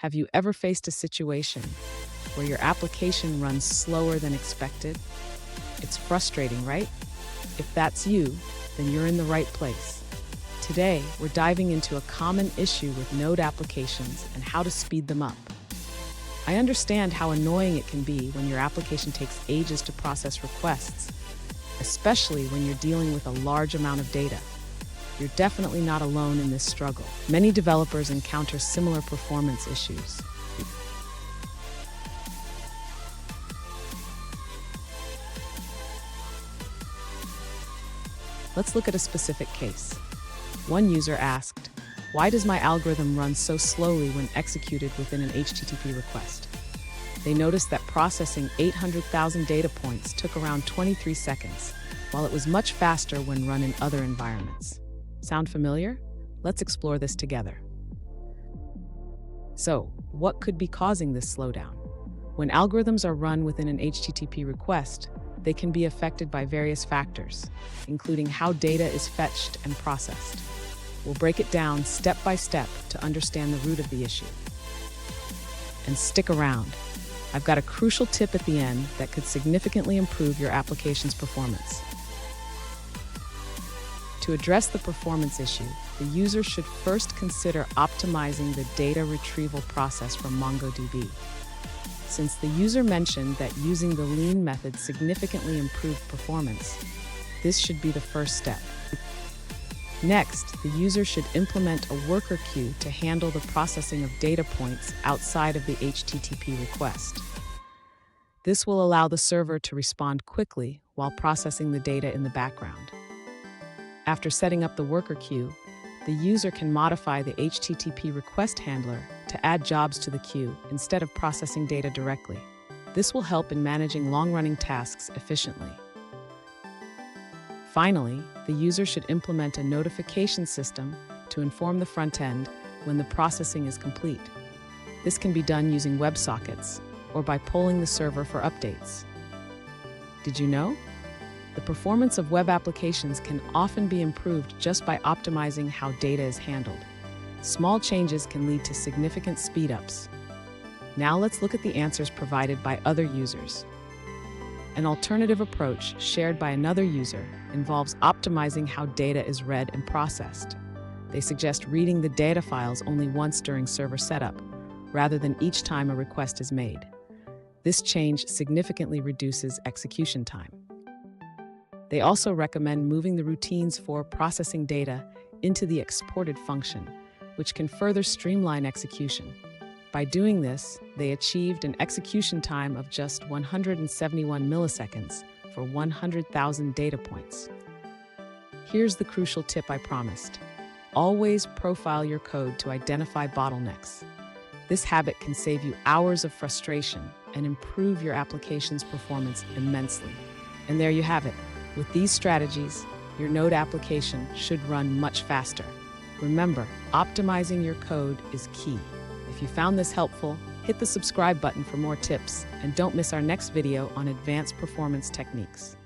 Have you ever faced a situation where your application runs slower than expected? It's frustrating, right? If that's you, then you're in the right place. Today, we're diving into a common issue with Node applications and how to speed them up. I understand how annoying it can be when your application takes ages to process requests, especially when you're dealing with a large amount of data. You're definitely not alone in this struggle. Many developers encounter similar performance issues. Let's look at a specific case. One user asked, "Why does my algorithm run so slowly when executed within an HTTP request?" They noticed that processing 800,000 data points took around 23 seconds, while it was much faster when run in other environments. Sound familiar? Let's explore this together. So, what could be causing this slowdown? When algorithms are run within an HTTP request, they can be affected by various factors, including how data is fetched and processed. We'll break it down step by step to understand the root of the issue. And stick around. I've got a crucial tip at the end that could significantly improve your application's performance. To address the performance issue, the user should first consider optimizing the data retrieval process from MongoDB. Since the user mentioned that using the lean method significantly improved performance, this should be the first step. Next, the user should implement a worker queue to handle the processing of data points outside of the HTTP request. This will allow the server to respond quickly while processing the data in the background. After setting up the worker queue, the user can modify the HTTP request handler to add jobs to the queue instead of processing data directly. This will help in managing long-running tasks efficiently. Finally, the user should implement a notification system to inform the front end when the processing is complete. This can be done using WebSockets or by polling the server for updates. Did you know? The performance of web applications can often be improved just by optimizing how data is handled. Small changes can lead to significant speedups. Now let's look at the answers provided by other users. An alternative approach shared by another user involves optimizing how data is read and processed. They suggest reading the data files only once during server setup, rather than each time a request is made. This change significantly reduces execution time. They also recommend moving the routines for processing data into the exported function, which can further streamline execution. By doing this, they achieved an execution time of just 171 milliseconds for 100,000 data points. Here's the crucial tip I promised. Always profile your code to identify bottlenecks. This habit can save you hours of frustration and improve your application's performance immensely. And there you have it. With these strategies, your Node application should run much faster. Remember, optimizing your code is key. If you found this helpful, hit the subscribe button for more tips, and don't miss our next video on advanced performance techniques.